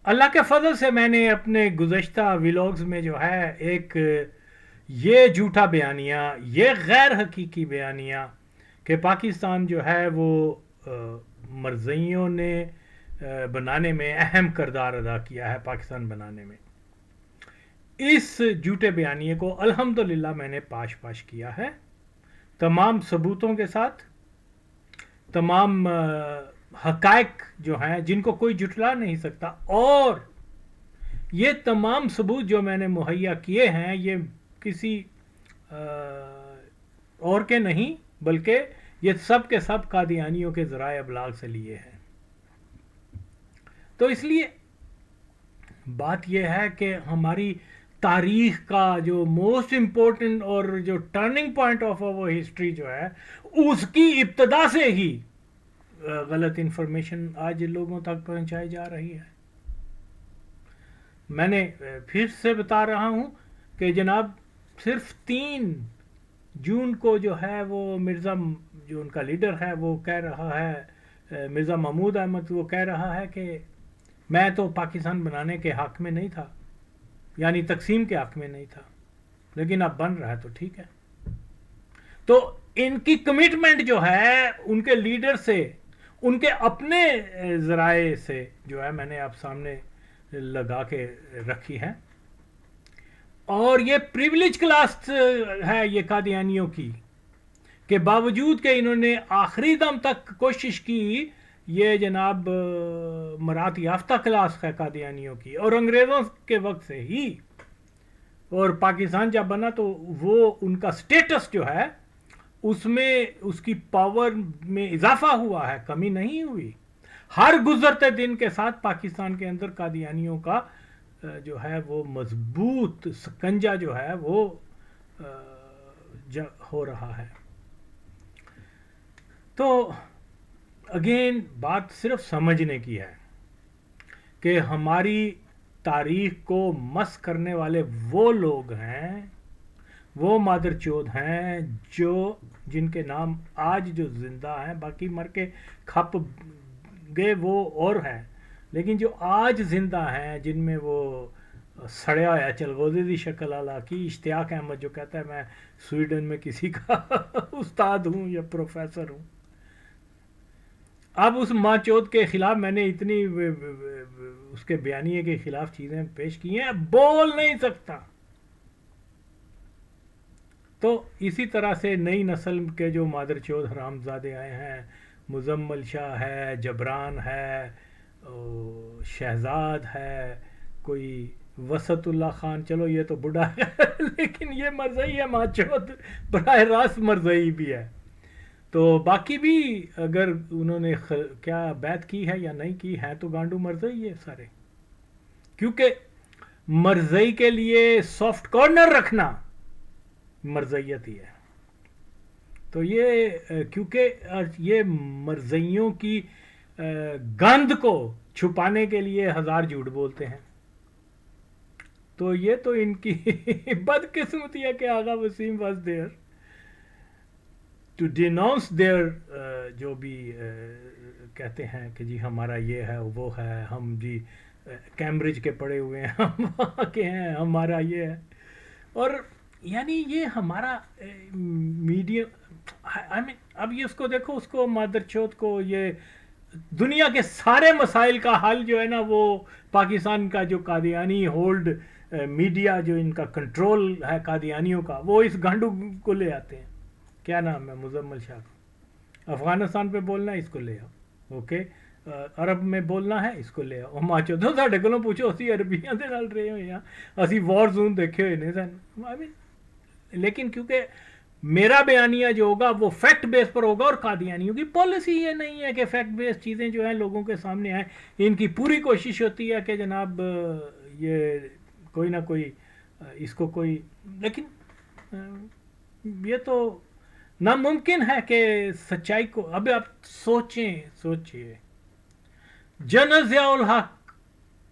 اللہ کے فضل سے میں نے اپنے گزشتہ ولاگز میں جو ہے ایک یہ جھوٹا بیانیہ، یہ غیر حقیقی بیانیہ کہ پاکستان جو ہے وہ مرزائیوں نے بنانے میں اہم کردار ادا کیا ہے، پاکستان بنانے میں، اس جھوٹے بیانیے کو الحمدللہ میں نے پاش کیا ہے تمام ثبوتوں کے ساتھ، تمام حقائق جو ہیں جن کو کوئی جھٹلا نہیں سکتا، اور یہ تمام ثبوت جو میں نے مہیا کیے ہیں یہ کسی اور کے نہیں بلکہ یہ سب کے سب قادیانیوں کے ذرائع ابلاغ سے لیے ہیں۔ تو اس لیے بات یہ ہے کہ ہماری تاریخ کا جو موسٹ امپورٹنٹ اور جو turning point of our history جو ہے، اس کی ابتدا سے ہی غلط انفارمیشن آج لوگوں تک پہنچائی جا رہی ہے۔ میں نے پھر سے بتا رہا ہوں کہ جناب صرف 3 جون کو جو ہے وہ مرزا، جو ان کا لیڈر ہے، وہ کہہ رہا ہے، مرزا محمود احمد، وہ کہہ رہا ہے کہ میں تو پاکستان بنانے کے حق میں نہیں تھا، یعنی تقسیم کے حق میں نہیں تھا، لیکن اب بن رہا ہے تو ٹھیک ہے۔ تو ان کی کمٹمنٹ جو ہے ان کے لیڈر سے، ان کے اپنے ذرائع سے جو ہے میں نے آپ سامنے لگا کے رکھی ہے، اور یہ پریویلیج کلاس ہے یہ قادیانیوں کی، کہ باوجود کہ انہوں نے آخری دم تک کوشش کی، یہ جناب مراد یافتہ کلاس ہے قادیانیوں کی، اور انگریزوں کے وقت سے ہی، اور پاکستان جب بنا تو وہ ان کا سٹیٹس جو ہے اس میں اس کی پاور میں اضافہ ہوا ہے، کمی نہیں ہوئی۔ ہر گزرتے دن کے ساتھ پاکستان کے اندر قادیانیوں کا جو ہے وہ مضبوط سکنجہ جو ہے وہ ہو رہا ہے۔ تو اگین بات صرف سمجھنے کی ہے کہ ہماری تاریخ کو مس کرنے والے وہ لوگ ہیں، وہ مادر چود ہیں جن کے نام آج جو زندہ ہیں، باقی مر کے کھپ گئے وہ اور ہیں، لیکن جو آج زندہ ہیں جن میں وہ سڑیا ہوا چلغوزے دی شکل والا کی اشتیاق احمد جو کہتا ہے میں سویڈن میں کسی کا استاد ہوں یا پروفیسر ہوں۔ اب اس ماں چود کے خلاف میں نے اتنی اس کے بیانیے کے خلاف چیزیں پیش کی ہیں، بول نہیں سکتا۔ تو اسی طرح سے نئی نسل کے جو مادر چود حرام زادے آئے ہیں، مزمل شاہ ہے، جبران ہے، شہزاد ہے، کوئی وسط اللہ خان، چلو یہ تو بڑھا ہے لیکن یہ مرزائی ہے، ماں چود براہ راست مرزائی بھی ہے۔ تو باقی بھی اگر انہوں نے کیا بیعت کی ہے یا نہیں کی ہے تو گانڈو مرزائی ہے سارے، کیونکہ مرزائی کے لیے سافٹ کارنر رکھنا مرزائیت ہی ہے۔ تو یہ کیونکہ یہ مرزائیوں کی گند کو چھپانے کے لیے ہزار جھوٹ بولتے ہیں، تو یہ تو ان کی بدقسمتی ہے کہ Agha Waseem was there to denounce there, جو بھی کہتے ہیں کہ جی ہمارا یہ ہے وہ ہے، ہم جی کیمبرج کے پڑھے ہوئے ہیں، ہم وہاں کے ہیں، ہمارا یہ ہے، اور یعنی یہ ہمارا میڈیم، اب یہ اس کو دیکھو، اس کو مادر چوت کو، یہ دنیا کے سارے مسائل کا حل جو ہے نا وہ پاکستان کا جو قادیانی ہولڈ میڈیا، جو ان کا کنٹرول ہے قادیانیوں کا، وہ اس گانڈو کو لے آتے ہیں۔ کیا نام ہے؟ مزمل شاہ کو افغانستان پہ بولنا ہے، اس کو لے آؤ، اوکے، عرب میں بولنا ہے، اس کو لے آؤ، ماں چودوں ساڈے کولوں پوچھو، اسی عربیاں دے نال رہے ہوئے ہیں، اسی وار زون دیکھے ہوئے نے سن، لیکن کیونکہ میرا بیانیہ جو ہوگا وہ فیکٹ بیس پر ہوگا، اور قادیانیوں کی پالیسی یہ نہیں ہے کہ فیکٹ بیس چیزیں جو ہیں لوگوں کے سامنے آئیں، ان کی پوری کوشش ہوتی ہے کہ جناب یہ کوئی نہ کوئی اس کو کوئی، لیکن یہ تو ناممکن ہے کہ سچائی کو، اب آپ سوچیں جنرل ضیاء الحق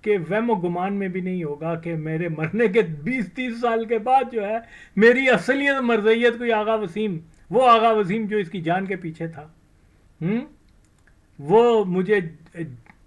کے وہم و گمان میں بھی نہیں ہوگا کہ میرے مرنے کے 20-30 سال کے بعد جو ہے میری اصلیت مرزائیت کوئی آغا وسیم، وہ آغا وسیم جو اس کی جان کے پیچھے تھا، وہ مجھے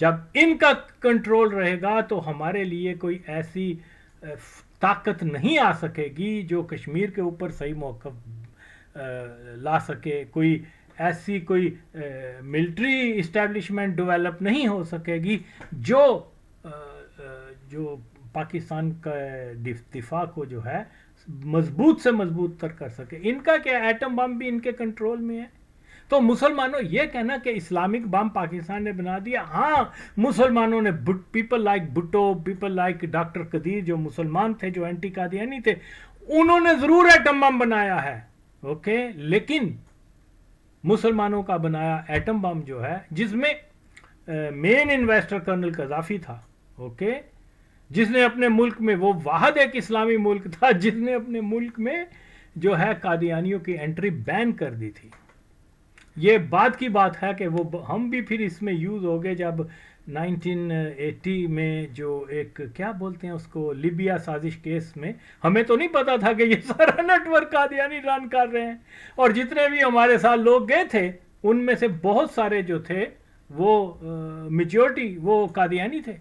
جب ان کا کنٹرول رہے گا تو ہمارے لیے کوئی ایسی طاقت نہیں آ سکے گی جو کشمیر کے اوپر صحیح موقف لا سکے. کوئی ایسی کوئی ملٹری اسٹیبلشمنٹ ڈیولپ نہیں ہو سکے گی جو پاکستان کا دفاع کو جو ہے مضبوط سے مضبوط تر کر سکے. ان کا کیا ایٹم بم بھی ان کے کنٹرول میں ہے. تو مسلمانوں یہ کہنا کہ اسلامک بم پاکستان نے بنا دیا، ہاں مسلمانوں نے، people like Bhutto, people like doctor Qadeer جو مسلمان تھے، جو اینٹی قادیانی تھے، انہوں نے ضرور ایٹم بم بنایا ہے، اوکے، لیکن مسلمانوں کا بنایا ایٹم بم جو ہے جس میں مین انویسٹر کرنل قذافی تھا، اوکے، جس نے اپنے ملک میں، وہ واحد ایک اسلامی ملک تھا جس نے اپنے ملک میں جو ہے قادیانیوں کی انٹری بین کر دی تھی. یہ بعد کی بات ہے کہ وہ ہم بھی پھر اس میں یوز ہو گئے جب 1980 میں جو ایک کیا بولتے ہیں اس کو، لیبیا سازش کیس میں ہمیں تو نہیں پتا تھا کہ یہ سارا نیٹ ورک قادیانی رن کر رہے ہیں، اور جتنے بھی ہمارے ساتھ لوگ گئے تھے ان میں سے بہت سارے جو تھے وہ میجورٹی وہ قادیانی تھے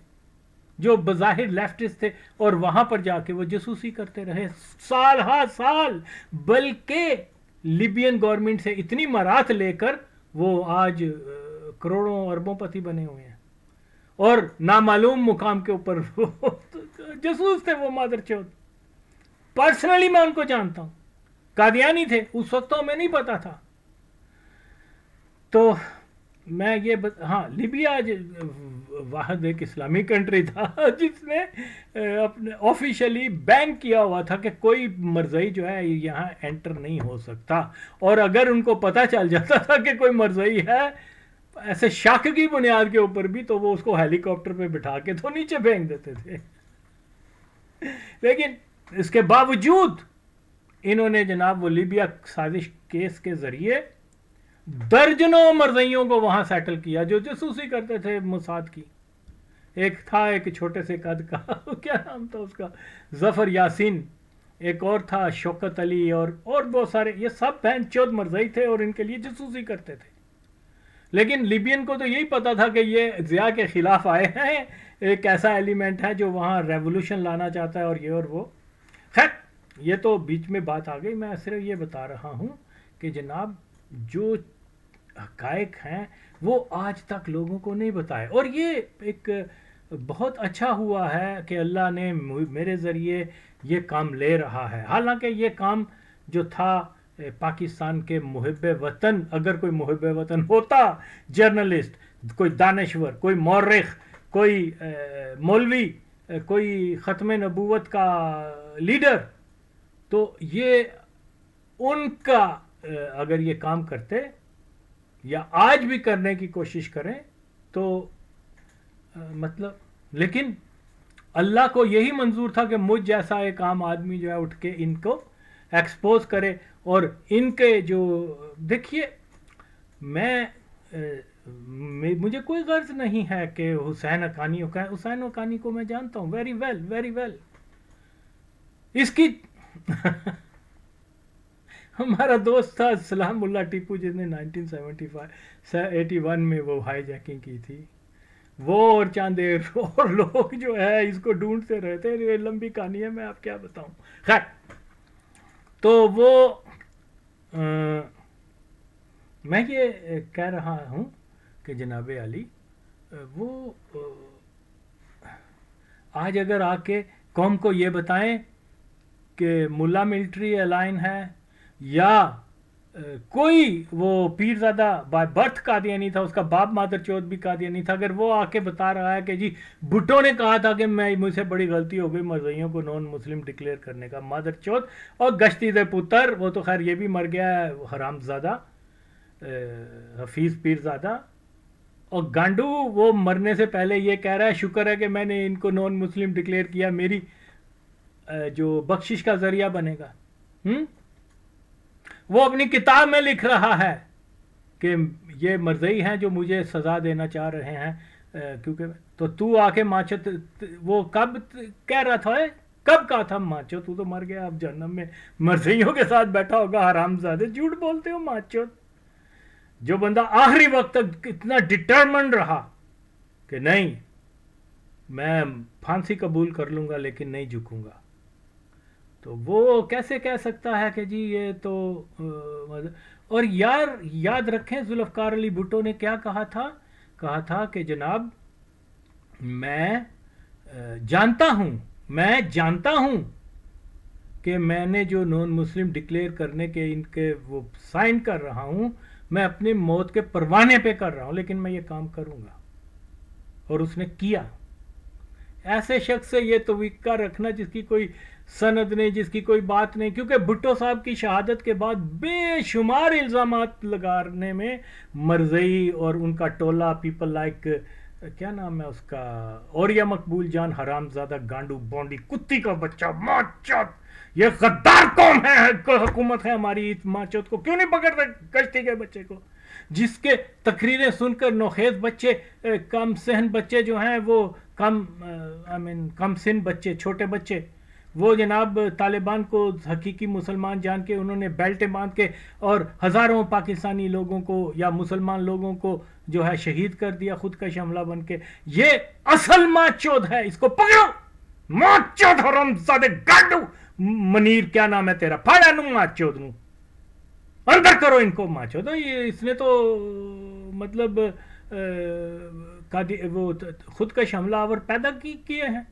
جو بظاہر لیفٹسٹ تھے، اور وہاں پر جا کے وہ جاسوسی کرتے رہے سال ہا سال، بلکہ لیبین گورنمنٹ سے اتنی مرات لے کر وہ آج کروڑوں اربوں پتی بنے ہوئے ہیں، اور نامعلوم مقام کے اوپر جاسوس تھے وہ مادر چوت. پرسنلی میں ان کو جانتا ہوں، قادیانی تھے، اس وقت تو ہمیں نہیں پتا تھا. تو میں یہ ہاں، لیبیا واحد ایک اسلامی کنٹری تھا جس نے اپنے آفیشلی بین کیا ہوا تھا کہ کوئی مرزئی جو ہے یہاں انٹر نہیں ہو سکتا، اور اگر ان کو پتہ چل جاتا تھا کہ کوئی مرزئی ہے ایسے شک کی بنیاد کے اوپر بھی، تو وہ اس کو ہیلی کاپٹر پہ بٹھا کے تو نیچے پھینک دیتے تھے. لیکن اس کے باوجود انہوں نے جناب وہ لیبیا سازش کیس کے ذریعے درجنوں مرزئیوں کو وہاں سیٹل کیا جو جاسوسی کرتے تھے موساد کی. ایک تھا ایک چھوٹے سے قد کا کیا نام تھا اس کا، ظفر یاسین، ایک اور تھا شوکت علی، اور بہت سارے، یہ سب بہن چود مرزئی تھے اور ان کے لیے جاسوسی کرتے تھے. لیکن لیبین کو تو یہی پتا تھا کہ یہ ضیاء کے خلاف آئے ہیں، ایک ایسا ایلیمنٹ ہے جو وہاں ریولوشن لانا چاہتا ہے اور یہ اور وہ. خیر یہ تو بیچ میں بات آ گئی، میں صرف یہ بتا رہا ہوں کہ جناب جو حقائق ہیں وہ آج تک لوگوں کو نہیں بتائے، اور یہ ایک بہت اچھا ہوا ہے کہ اللہ نے میرے ذریعے یہ کام لے رہا ہے. حالانکہ یہ کام جو تھا پاکستان کے محب وطن، اگر کوئی محب وطن ہوتا، جرنلسٹ، کوئی دانشور، کوئی مورخ، کوئی مولوی، کوئی ختم نبوت کا لیڈر، تو یہ ان کا اگر یہ کام کرتے یا آج بھی کرنے کی کوشش کریں تو مطلب، لیکن اللہ کو یہی منظور تھا کہ مجھ جیسا ایک عام آدمی جو ہے اٹھ کے ان کو ایکسپوز کرے. اور ان کے جو دیکھیے، مجھے کوئی غرض نہیں ہے کہ حسین حقانی کو میں جانتا ہوں ویری ویل. اس کی ہمارا دوست تھا سلام اللہ ٹیپو جس نے 1981 میں وہ ہائی جیکنگ کی تھی، وہ اور چاند اور لوگ جو ہے اس کو ڈھونڈتے رہتے. یہ لمبی کہانی ہے، میں آپ کیا بتاؤں. خیر، تو وہ میں یہ کہہ رہا ہوں کہ جناب علی وہ آج اگر آ کے قوم کو یہ بتائیں کہ ملا ملٹری الائن ہے یا کوئی وہ پیرزادہ بائی برتھ قادیانی تھا، اس کا باپ مادر چوت بھی قادیانی تھا، اگر وہ آ کے بتا رہا ہے کہ جی بھٹو نے کہا تھا کہ مجھ سے بڑی غلطی ہو گئی مرزائیوں کو نان مسلم ڈکلیئر کرنے کا، مادر چوت اور گشتی دے پتر، وہ تو خیر یہ بھی مر گیا ہے حرام زادہ حفیظ پیرزادہ، اور گانڈو وہ مرنے سے پہلے یہ کہہ رہا ہے شکر ہے کہ میں نے ان کو نان مسلم ڈکلیئر کیا، میری جو بخشش کا ذریعہ بنے گا. وہ اپنی کتاب میں لکھ رہا ہے کہ یہ مرزئی ہیں جو مجھے سزا دینا چاہ رہے ہیں، کیونکہ تو آ کے ماچو، وہ کب کہہ رہا تھا، کب کہا تھا ماچو تو مر گیا، اب جہنم میں مرزئیوں کے ساتھ بیٹھا ہوگا. حرام زادے جھوٹ بولتے ہو ماچو. جو بندہ آخری وقت تک اتنا ڈٹرمنڈ رہا کہ نہیں میں پھانسی قبول کر لوں گا لیکن نہیں جھکوں گا. تو وہ کیسے کہہ سکتا ہے کہ جی یہ تو اور یار یاد رکھیں ذوالفقار علی بھٹو نے کیا کہا تھا کہ جناب میں جانتا ہوں کہ میں نے جو نان مسلم ڈکلیئر کرنے کے ان کے وہ سائن کر رہا ہوں میں اپنی موت کے پروانے پہ کر رہا ہوں لیکن میں یہ کام کروں گا. اور اس نے کیا. ایسے شخص سے یہ توقع رکھنا جس کی کوئی سند نہیں, جس کی کوئی بات نہیں, کیونکہ بھٹو صاحب کی شہادت کے بعد بے شمار الزامات لگانے میں مرزئی اور ان کا ٹولہ پیپل لائک کیا نام ہے اس کا, اوریا مقبول جان, حرام زادہ, گانڈو, بونڈی, کتی کا بچہ, ماں چوت, یہ غدار قوم ہے, حکومت ہے ہماری, ماں چوت کو کیوں نہیں پکڑتے کشتی کے بچے کو, جس کے تقریریں سن کر نوخیز بچے, کم سن بچے جو ہیں وہ کم سن بچے, چھوٹے بچے, وہ جناب طالبان کو حقیقی مسلمان جان کے انہوں نے بیلٹیں باندھ کے اور ہزاروں پاکستانی لوگوں کو یا مسلمان لوگوں کو جو ہے شہید کر دیا خودکش حملہ بن کے. یہ اصل ماں چود ہے, اس کو پکڑو, ماں چود حرام زادے گانڈو. منیر کیا نام ہے تیرا, پھاڑا نو ماں چود نو, اندر کرو ان کو ماں چود. اس نے تو مطلب وہ خودکش حملہ آور پیدا کیے ہیں.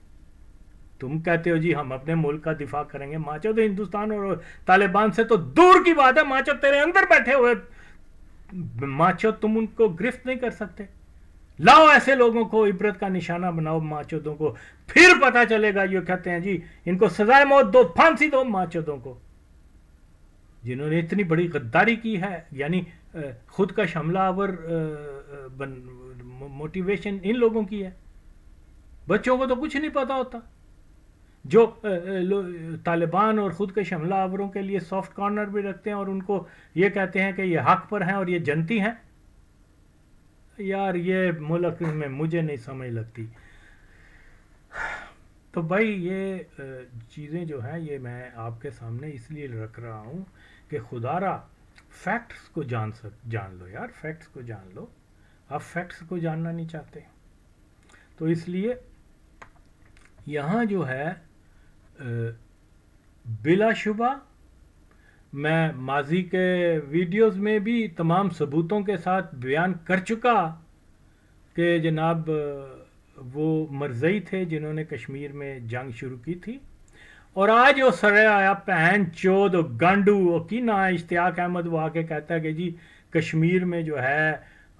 تم کہتے ہو جی ہم اپنے ملک کا دفاع کریں گے, ماں چود ہندوستان اور طالبان سے تو دور کی بات ہے, ماں چود تیرے اندر بیٹھے ہوئے, ماں چود تم ان کو گرفت نہیں کر سکتے. لاؤ ایسے لوگوں کو عبرت کا نشانہ بناؤ ماں چودوں کو, پھر پتا چلے گا. یہ کہتے ہیں جی ان کو سزائے موت دو, پھانسی دو ماں چودوں کو, جنہوں نے اتنی بڑی غداری کی ہے. یعنی خود کا حملہ آور موٹیویشن ان لوگوں کی ہے. بچوں کو تو کچھ نہیں پتا ہوتا, جو طالبان اور خود کش حملہ آوروں کے لیے سافٹ کارنر بھی رکھتے ہیں اور ان کو یہ کہتے ہیں کہ یہ حق پر ہیں اور یہ جنتی ہیں. یار یہ ملک میں مجھے نہیں سمجھ لگتی. تو بھائی یہ چیزیں جو ہیں یہ میں آپ کے سامنے اس لیے رکھ رہا ہوں کہ خدا را فیکٹس کو جان لو یار, فیکٹس کو جان لو. آپ فیکٹس کو جاننا نہیں چاہتے, تو اس لیے یہاں جو ہے بلا شبہ میں ماضی کے ویڈیوز میں بھی تمام ثبوتوں کے ساتھ بیان کر چکا کہ جناب وہ مرزئی تھے جنہوں نے کشمیر میں جنگ شروع کی تھی. اور آج وہ سرے آیا پہن چود گانڈو کی نا اشتیاق احمد, وہ آ کے کہتا ہے کہ جی کشمیر میں جو ہے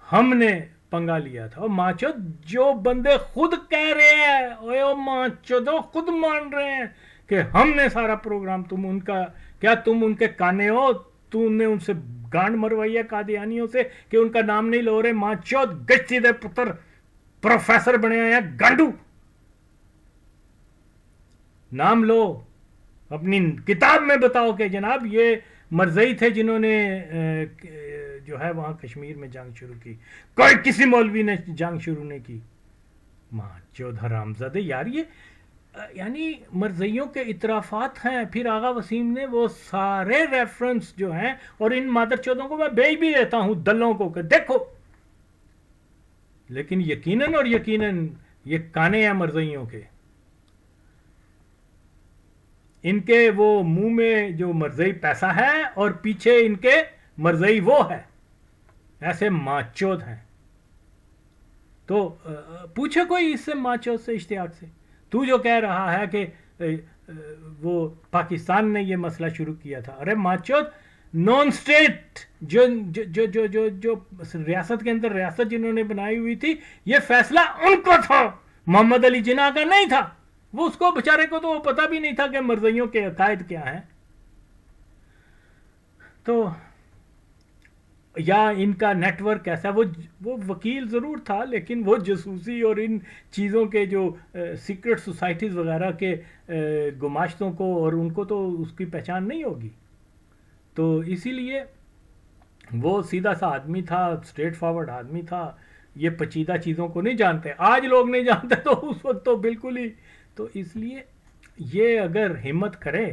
ہم نے پنگا لیا تھا. اور ماں چود جو بندے خود کہہ رہے ہیں, اوے ماں چودو خود مان رہے ہیں کہ ہم نے سارا پروگرام, تم ان کا کیا تم ان کے کانے ہو, تم نے ان سے گانڈ مروائی ہے قادیانیوں سے کہ ان کا نام نہیں لو رہے. ماں چود گشتی دے پتر پروفیسر بنے ہیں گانڈو, نام لو, اپنی کتاب میں بتاؤ کہ جناب یہ مرزئی تھے جنہوں نے جو ہے وہاں کشمیر میں جنگ شروع کی. کوئی کسی مولوی نے جنگ شروع نہیں کی. ماں چود حرامزادے یار, یہ یعنی مرزئیوں کے اطرافات ہیں. پھر آغا وسیم نے وہ سارے ریفرنس جو ہیں, اور ان مادر چودوں کو میں بھیج بھی دیتا ہوں دلوں کو کہ دیکھو, لیکن یقیناً اور یقیناً یہ کانے ہیں مرزئیوں کے. ان کے وہ منہ میں جو مرزئی پیسہ ہے اور پیچھے ان کے مرزئی وہ ہے, ایسے ماچود ہیں. تو پوچھے کوئی اس سے ماچود سے اشتیاق سے, تو جو کہہ رہا ہے کہ وہ پاکستان نے یہ مسئلہ شروع کیا تھا. ارے ماچود, نان اسٹیٹ جو ریاست کے اندر ریاست جنہوں نے بنائی ہوئی تھی, یہ فیصلہ ان کو تھا, محمد علی جناح کا نہیں تھا. وہ اس کو بیچارے کو تو وہ پتہ بھی نہیں تھا کہ مرزئیوں کے عقائد کیا ہیں. تو یا ان کا نیٹ ورک ایسا, وہ وکیل ضرور تھا لیکن وہ جاسوسی اور ان چیزوں کے جو سیکرٹ سوسائٹیز وغیرہ کے گماشتوں کو, اور ان کو تو اس کی پہچان نہیں ہوگی. تو اسی لیے وہ سیدھا سا آدمی تھا, اسٹریٹ فارورڈ آدمی تھا, یہ پیچیدہ چیزوں کو نہیں جانتے. آج لوگ نہیں جانتے تو اس وقت تو بالکل ہی. تو اس لیے یہ اگر ہمت کرے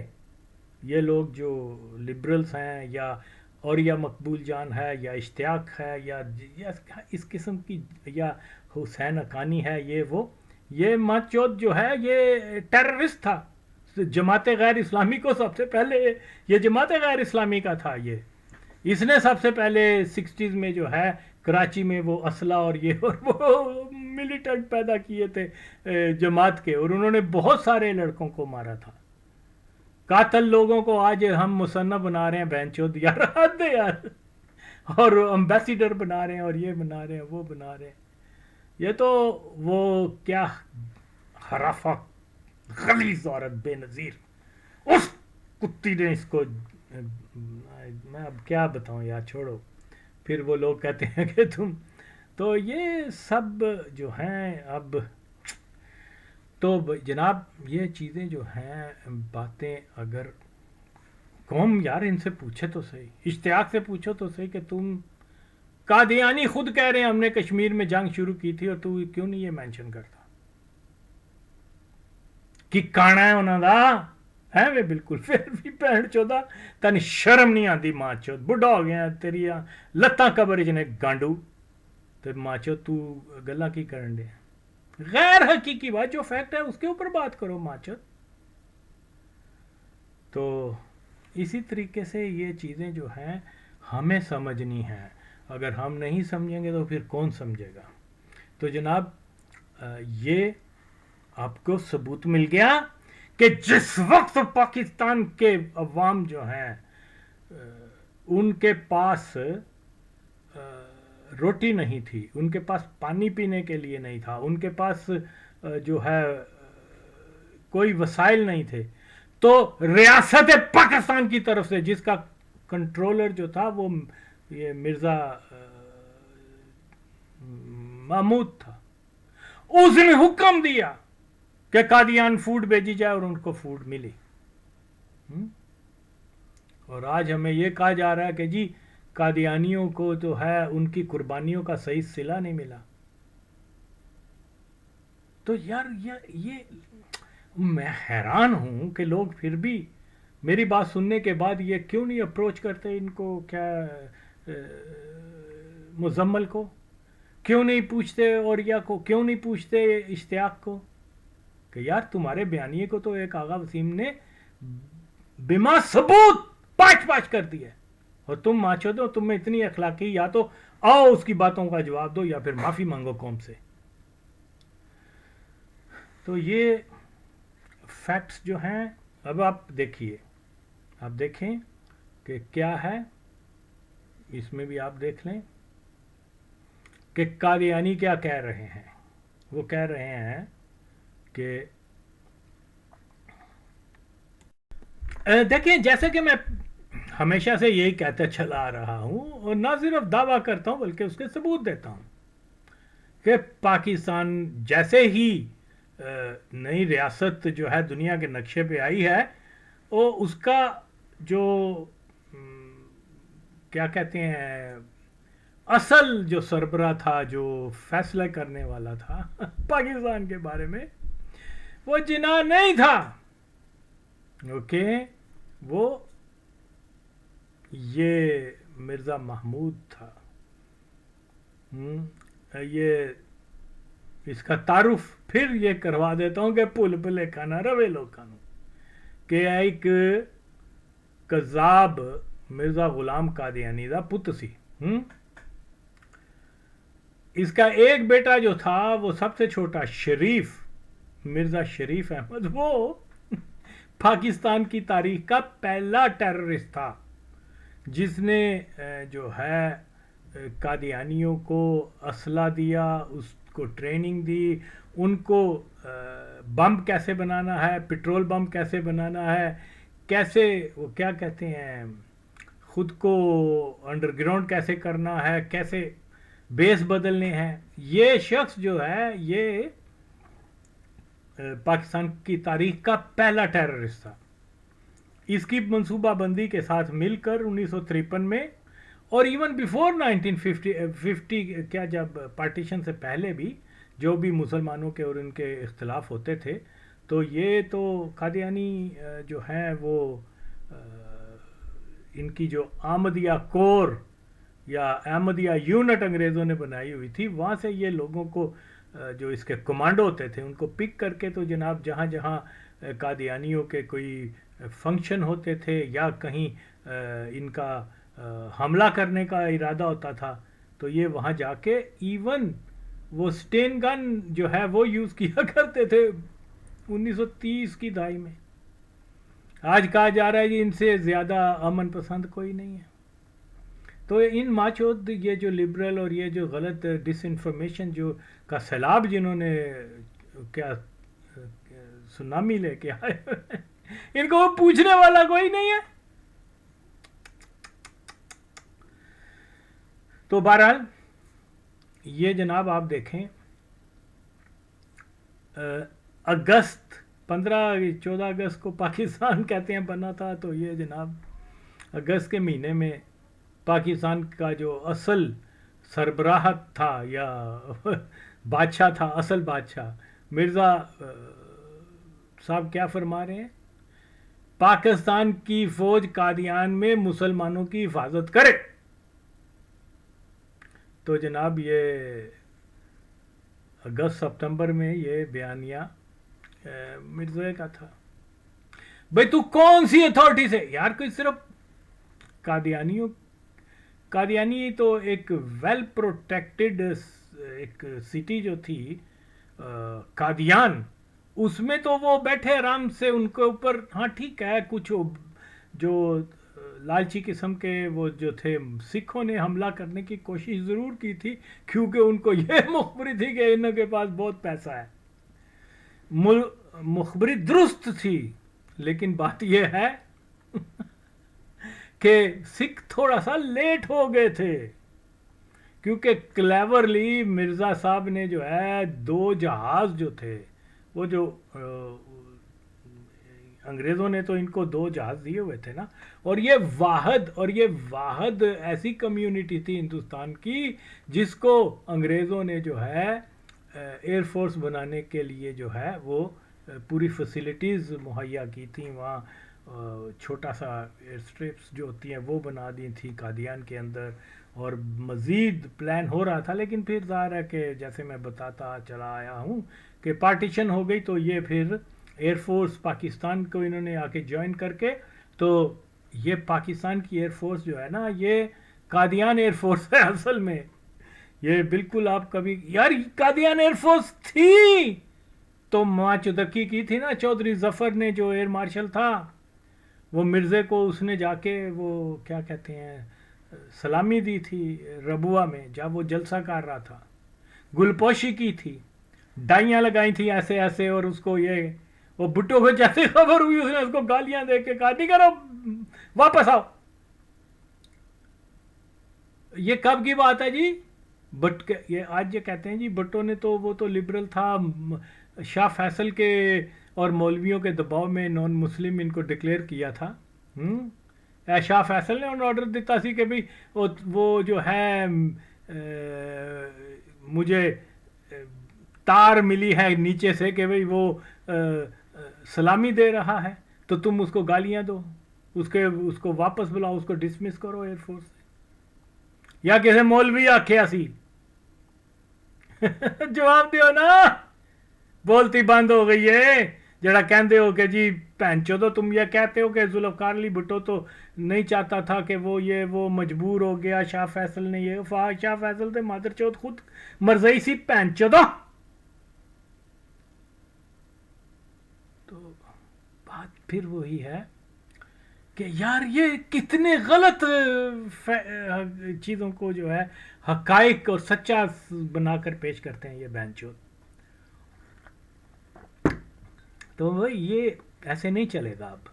یہ لوگ جو لبرلز ہیں, یا اوریا مقبول جان ہے, یا اشتیاق ہے, یا اس قسم کی, یا حسین حقانی ہے، یہ وہ، یہ ماچود جو ہے یہ ٹیررسٹ تھا، جماعت غیر اسلامی کو سب سے پہلے، یہ جماعت غیر اسلامی کا تھا، یہ اس نے سب سے پہلے 60s میں جو ہے کراچی میں وہ اسلحہ اور یہ اور وہ ملیٹنٹ پیدا کیے تھے جماعت کے، اور انہوں نے بہت سارے لڑکوں کو مارا تھا، قاتل لوگوں کو آج ہم مصنف بنا رہے ہیں بہن چود، یار حد ہے یار، اور امبیسیڈر بنا رہے ہیں اور یہ بنا رہے ہیں وہ بنا رہے ہیں، یہ تو وہ کیا حرافہ غلیظ عورت بے نظیر، اس کتی نے اس کو، میں اب کیا بتاؤں یار، چھوڑو، پھر وہ لوگ کہتے ہیں کہ تم، تو یہ سب جو ہیں اب تو جناب یہ چیزیں جو ہیں باتیں، اگر قوم یار ان سے پوچھے تو صحیح، اشتیاق سے پوچھو تو صحیح کہ تم، قادیانی خود کہہ رہے ہیں ہم نے کشمیر میں جنگ شروع کی تھی، اور تو کیوں نہیں یہ مینشن کرتا کہ کانا ہے انہوں دا ہے وہ بالکل، پھر بھی بہن چودا تن شرم نہیں آتی، ماں چود بڑھا ہو گیا تیری لتاں قبر نے گانڈو، تو ماں چود تو گلا کی کرن دے، غیر حقیقی بات جو فیکٹ ہے اس کے اوپر بات کرو ماں چود۔ تو اسی طریقے سے یہ چیزیں جو ہیں ہمیں سمجھنی ہیں، اگر ہم نہیں سمجھیں گے تو پھر کون سمجھے گا؟ تو جناب یہ آپ کو ثبوت مل گیا کہ جس وقت پاکستان کے عوام جو ہیں ان کے پاس روٹی نہیں تھی، ان کے پاس پانی پینے کے لیے نہیں تھا، ان کے پاس جو ہے کوئی وسائل نہیں تھے، تو ریاست پاکستان کی طرف سے جس کا کنٹرولر جو تھا وہ یہ مرزا محمود تھا، اس نے حکم دیا کہ قادیان فوڈ بھیجی جائے، اور ان کو فوڈ ملی، اور آج ہمیں یہ کہا جا رہا ہے کہ جی قادیانیوں کو تو ہے ان کی قربانیوں کا صحیح صلہ نہیں ملا۔ تو یار یہ میں حیران ہوں کہ لوگ پھر بھی میری بات سننے کے بعد یہ کیوں نہیں اپروچ کرتے ان کو، کیا مزمل کو کیوں نہیں پوچھتے، اوریا کو کیوں نہیں پوچھتے، اشتیاق کو، کہ یار تمہارے بیانیے کو تو ایک آغا وسیم نے بما ثبوت پاچ کر دیا، اور تم ماچو دو، تم میں اتنی اخلاقی، یا تو آؤ اس کی باتوں کا جواب دو یا پھر معافی مانگو قوم سے۔ تو یہ فیکٹس جو ہیں، اب آپ دیکھیے، آپ دیکھیں کہ کیا ہے اس میں بھی، آپ دیکھ لیں کہ قادیانی کیا کہہ رہے ہیں، وہ کہہ رہے ہیں کہ دیکھیں جیسے کہ میں ہمیشہ سے یہی کہتا چلا آ رہا ہوں، اور نہ صرف دعویٰ کرتا ہوں بلکہ اس کے ثبوت دیتا ہوں کہ پاکستان جیسے ہی نئی ریاست جو ہے دنیا کے نقشے پہ آئی ہے، وہ اس کا جو کیا کہتے ہیں اصل جو سربراہ تھا، جو فیصلہ کرنے والا تھا پاکستان کے بارے میں، وہ جناح نہیں تھا، اوکے، وہ یہ مرزا محمود تھا۔ یہ اس کا تعارف پھر یہ کروا دیتا ہوں کہ پل پلے کھانا روے لوکانو، کہ ایک قذاب مرزا غلام قادیانی دا پت سی، اس کا ایک بیٹا جو تھا وہ سب سے چھوٹا شریف، مرزا شریف احمد، وہ پاکستان کی تاریخ کا پہلا ٹیررسٹ تھا جس نے جو ہے قادیانیوں کو اسلحہ دیا، اس کو ٹریننگ دی، ان کو بم کیسے بنانا ہے، پیٹرول بم کیسے بنانا ہے، کیسے وہ کیا کہتے ہیں خود کو انڈر گراؤنڈ کیسے کرنا ہے، کیسے بیس بدلنے ہیں۔ یہ شخص جو ہے یہ پاکستان کی تاریخ کا پہلا ٹیررسٹ تھا۔ اس کی منصوبہ بندی کے ساتھ مل کر 1953 میں، اور ایون بیفور 1950 کیا جب پارٹیشن سے پہلے بھی جو بھی مسلمانوں کے اور ان کے اختلاف ہوتے تھے، تو یہ تو قادیانی جو ہیں وہ ان کی جو آمدیہ کور یا احمدیہ یونٹ انگریزوں نے بنائی ہوئی تھی، وہاں سے یہ لوگوں کو جو اس کے کمانڈو ہوتے تھے ان کو پک کر کے تو جناب جہاں جہاں قادیانیوں کے کوئی فنکشن ہوتے تھے یا کہیں ان کا حملہ کرنے کا ارادہ ہوتا تھا تو یہ وہاں جا کے ایون وہ سٹین گن جو ہے وہ یوز کیا کرتے تھے 1930 کی دہائی میں. آج کہا جا رہا ہے جی ان سے زیادہ امن پسند کوئی نہیں ہے. تو ان ماچود یہ جو لبرل اور یہ جو غلط ڈس انفارمیشن جو کا سیلاب جنہوں نے کیا سونامی لے کے آئے ان کو وہ پوچھنے والا کوئی نہیں ہے. تو بہرحال یہ جناب آپ دیکھیں اگست 14 اگست کو پاکستان کہتے ہیں بنا تھا، تو یہ جناب اگست کے مہینے میں پاکستان کا جو اصل سربراہت تھا یا بادشاہ تھا، اصل بادشاہ مرزا صاحب کیا فرما رہے ہیں، پاکستان کی فوج قادیان میں مسلمانوں کی حفاظت کرے. تو جناب یہ اگست ستمبر میں یہ بیانیہ مرزا کا تھا. بھئی تو کون سی اتھارٹی سے یار، کوئی صرف قادیانی تو ایک ویل پروٹیکٹڈ ایک سٹی جو تھی قادیان، اس میں تو وہ بیٹھے آرام سے ان کے اوپر. ہاں ٹھیک ہے کچھ جو لالچی قسم کے وہ جو تھے سکھوں نے حملہ کرنے کی کوشش ضرور کی تھی کیونکہ ان کو یہ مخبری تھی کہ ان کے پاس بہت پیسہ ہے. مخبری درست تھی لیکن بات یہ ہے کہ سکھ تھوڑا سا لیٹ ہو گئے تھے کیونکہ کلیورلی مرزا صاحب نے جو ہے 2 جہاز جو تھے وہ جو انگریزوں نے تو ان کو 2 جہاز دیے ہوئے تھے نا، اور یہ واحد ایسی کمیونٹی تھی ہندوستان کی جس کو انگریزوں نے جو ہے ایئر فورس بنانے کے لیے جو ہے وہ پوری فیسلٹیز مہیا کی تھیں. وہاں چھوٹا سا ایئر اسٹرپس جو ہوتی ہیں وہ بنا دی تھی قادیان کے اندر، اور مزید پلان ہو رہا تھا. لیکن پھر ظاہر ہے کہ جیسے میں بتاتا چلا آیا ہوں کہ پارٹیشن ہو گئی تو یہ پھر ایئر فورس پاکستان کو انہوں نے آ کے جوائن کر کے، تو یہ پاکستان کی ایئر فورس جو ہے نا یہ قادیان ایئر فورس ہے اصل میں. یہ بالکل آپ کبھی یار قادیان ایئر فورس تھی تو ماں چودکی کی تھی نا چودھری ظفر نے جو ایئر مارشل تھا، وہ مرزے کو اس نے جا کے وہ کیا کہتے ہیں سلامی دی تھی ربوہ میں جب وہ جلسہ کر رہا تھا، گلپوشی کی تھی، ڈائیاں لگائی تھی ایسے ایسے، اور اس کو یہ وہ بھٹو کو جیسے خبر ہوئی اس نے اس کو گالیاں دے کے کہا نہیں کرو واپس آؤ. یہ کب کی بات ہے جی؟ یہ آج یہ کہتے ہیں جی بھٹو نے تو وہ تو لبرل تھا، شاہ فیصل کے اور مولویوں کے دباؤ میں نان مسلم ان کو ڈکلیئر کیا تھا. شاہ فیصل نے انہوں آرڈر دیتا سی کہ بھئی وہ جو ہے مجھے تار ملی ہے نیچے سے کہ بھئی وہ سلامی دے رہا ہے تو تم اس کو گالیاں دو، اس کو واپس بلاؤ، اس کو ڈسمس کرو ایئر فورس سے. یا کسی مولوی آکھیا سی جواب دیو نا، بولتی بند ہو گئی ہے. جڑا کہندے ہو کہ جی بہن چودو تم یہ کہتے ہو کہ ذوالفقار علی بھٹو تو نہیں چاہتا تھا کہ وہ مجبور ہو گیا، شاہ فیصل نے یہ شاہ فیصل تھے مادر چوت خود مرزئی سی بہن چودو. تو بات پھر وہی ہے کہ یار یہ کتنے غلط چیزوں کو جو ہے حقائق اور سچا بنا کر پیش کرتے ہیں یہ بہن چود. تو بھائی یہ ایسے نہیں چلے گا اب.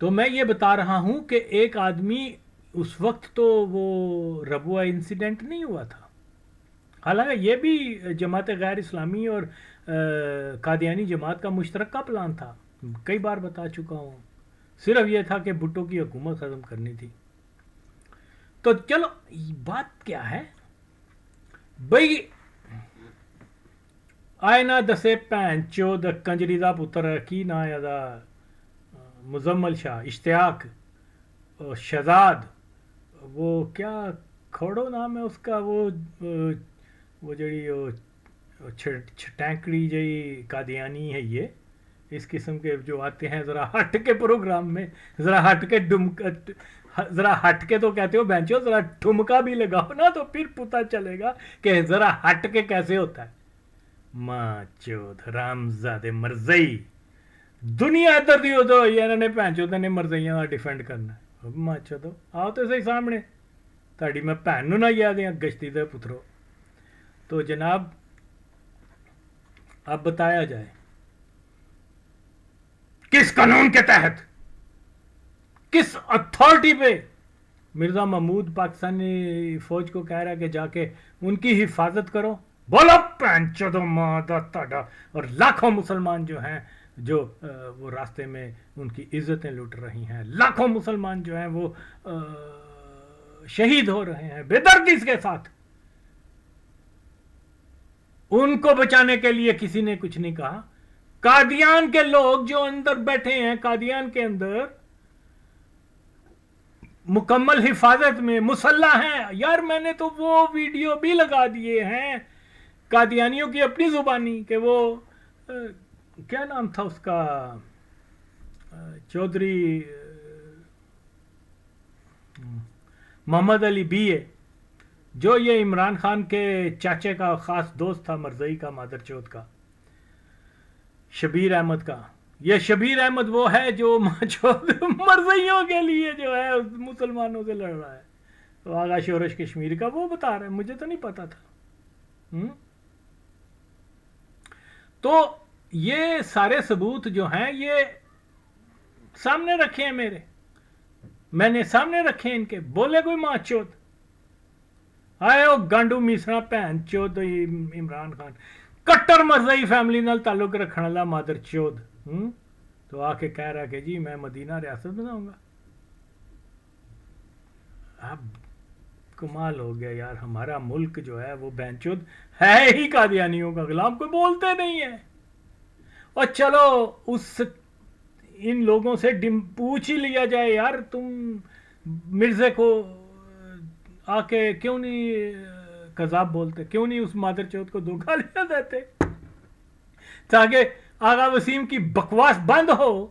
تو میں یہ بتا رہا ہوں کہ ایک آدمی اس وقت تو وہ ربوہ انسیڈنٹ نہیں ہوا تھا، حالانکہ یہ بھی جماعت غیر اسلامی اور قادیانی جماعت کا مشترکہ پلان تھا، کئی بار بتا چکا ہوں. صرف یہ تھا کہ بھٹو کی حکومت ختم کرنی تھی. تو چلو بات کیا ہے بھائی، آئے نہ دسے بہن چود کنجری دا پتر کی نا یا مزمل شاہ اشتیاق شہزاد وہ کیا کھوڑو نام ہے اس کا، وہ جڑی وہ چھٹینکڑی جی قادیانی ہے یہ، اس قسم کے جو آتے ہیں ذرا ہٹ کے پروگرام میں، ذرا ہٹ کے ذرا ہٹ کے تو کہتے ہو بینچو، ذرا ٹھمکا بھی لگاؤ نا تو پھر پتہ چلے گا کہ ذرا ہٹ کے کیسے ہوتا ہے. ماں چود حرامزادے مرزئی دنیا ادھر دی ادھر ہوئی ہے، انہوں نے بھین چود نے مرزئیاں کا ڈیفینڈ کرنا ہے. ماں چودو آؤ تو صحیح سامنے، تاڑی میں بھین نو نہ یاد دیا گشتی دے پترو. تو جناب اب بتایا جائے کس قانون کے تحت، کس اتھارٹی پہ مرزا محمود پاکستانی فوج کو کہہ رہا ہے کہ جا کے ان کی حفاظت کرو. بولو پینچو ماں دا تاڑا. اور لاکھوں مسلمان جو ہیں جو وہ راستے میں ان کی عزتیں لوٹ رہی ہیں، لاکھوں مسلمان جو ہیں وہ شہید ہو رہے ہیں بے دردی کے ساتھ. ان کو بچانے کے لیے کسی نے کچھ نہیں کہا. قادیان کے لوگ جو اندر بیٹھے ہیں، قادیان کے اندر مکمل حفاظت میں مسلح ہیں. یار میں نے تو وہ ویڈیو بھی لگا دیے ہیں قادیانیوں کی اپنی زبانی کہ وہ کیا نام تھا اس کا، چودھری محمد علی بی اے، جو یہ عمران خان کے چاچے کا خاص دوست تھا مرزئی کا، مادر چود کا، شبیر احمد کا. یہ شبیر احمد وہ ہے جو مرزئیوں کے لیے جو ہے مسلمانوں سے لڑ رہا ہے. تو آغا شورش کشمیر کا وہ بتا رہا ہے، مجھے تو نہیں پتا تھا. تو یہ سارے ثبوت جو ہیں یہ سامنے رکھے ہیں میں نے سامنے رکھے ہیں ان کے. بولے کوئی ماں چود آئے ہو گانڈو میسرا بہن چود عمران خان کٹر مرزئی فیملی نال تعلق رکھنے والا مادر چود تو آ کے کہہ رہا کہ جی میں مدینہ ریاست بناؤں گا. اب کمال ہو گیا یار، ہمارا ملک جو ہے وہ بہن چود ہے ہی قادیانیوں کا غلام، کوئی بولتے نہیں ہے. اور چلو ان لوگوں سے پوچھ ہی لیا جائے یار، تم مرزے کو آ کے کیوں نہیں کذاب بولتے، کیوں نہیں اس مادر چود کو دو گالیاں دیتے تاکہ آغا وسیم کی بکواس بند ہو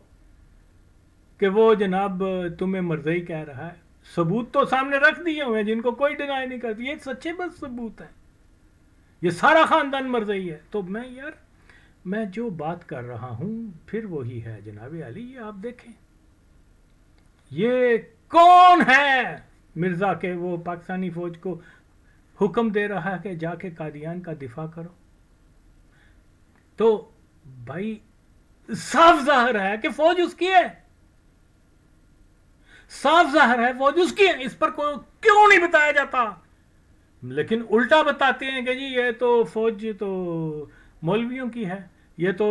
کہ وہ جناب تمہیں مرزئی کہہ رہا ہے. ثبوت تو سامنے رکھ دیے ہوئے ہیں جن کو کوئی ڈینائی نہیں کرتی، یہ سچے بس ثبوت ہے، یہ سارا خاندان مرزئی ہے. تو میں جو بات کر رہا ہوں پھر وہی ہے جناب علی. یہ آپ دیکھیں یہ کون ہے مرزا کے وہ پاکستانی فوج کو حکم دے رہا ہے کہ جا کے قادیان کا دفاع کرو. تو بھائی صاف ظاہر ہے کہ فوج اس کی ہے، صاف ظاہر ہے فوج اس کی ہے. اس پر کیوں نہیں بتایا جاتا؟ لیکن الٹا بتاتے ہیں کہ جی یہ تو فوج تو مولویوں کی ہے، یہ تو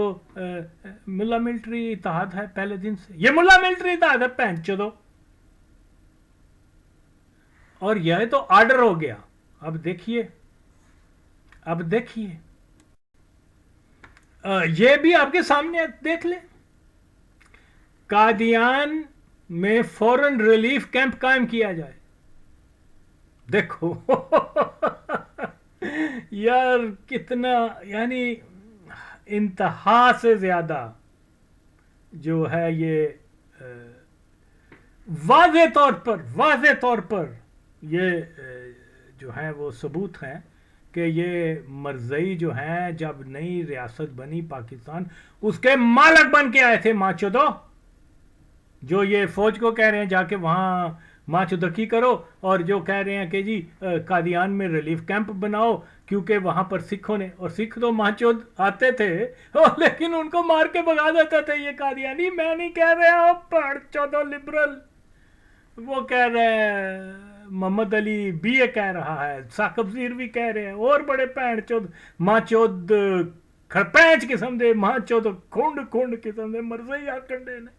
ملا ملٹری اتحاد ہے پہلے دن سے. یہ ملا ملٹری اتحاد ہے پہن چودو، اور یہ تو آرڈر ہو گیا. اب دیکھیے یہ بھی آپ کے سامنے دیکھ لیں. قادیان میں فوراً ریلیف کیمپ قائم کیا جائے. دیکھو یار کتنا، یعنی انتہا سے زیادہ جو ہے یہ واضح طور پر یہ جو ہیں وہ ثبوت ہیں کہ یہ مرزئی جو ہیں جب نئی ریاست بنی پاکستان اس کے مالک بن کے آئے تھے ماں چودو. جو یہ فوج کو کہہ رہے ہیں جا کے وہاں ماں چودکی کرو، اور جو کہہ رہے ہیں کہ جی قادیان میں ریلیف کیمپ بناؤ کیونکہ وہاں پر سکھوں نے، اور سکھ تو ماں چود آتے تھے لیکن ان کو مار کے بھگا دیتے تھے یہ قادیانی. میں نہیں کہہ رہا پڑ چودو لبرل، وہ کہہ رہے ہیں محمد علی بی اے کہہ رہا ہے، ثاقب زیر بھی کہہ رہے ہیں، اور بڑے پینٹ چود ماں چود کھرپینچ قسم دے ماں چود کھنڈ قسم دے مرزئی آکنڈے نے